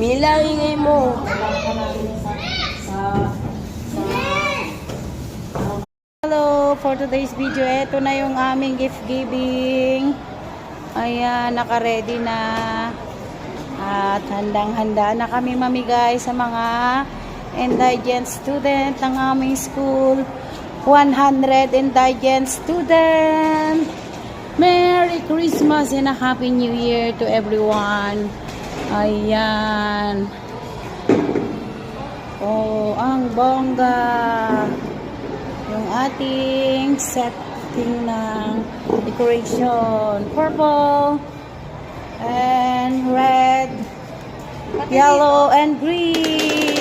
Mila, ingay mo. Hello, for today's video, ito na yung aming gift giving. Ayan, naka-ready na. At handang-handa na kami mamigay sa mga indigent student ng aming school. 100 indigent student. Merry Christmas and a Happy New Year to everyone. Ayan. Oh, ang bongga. Yung ating setting ng decoration. Purple and red, yellow and green.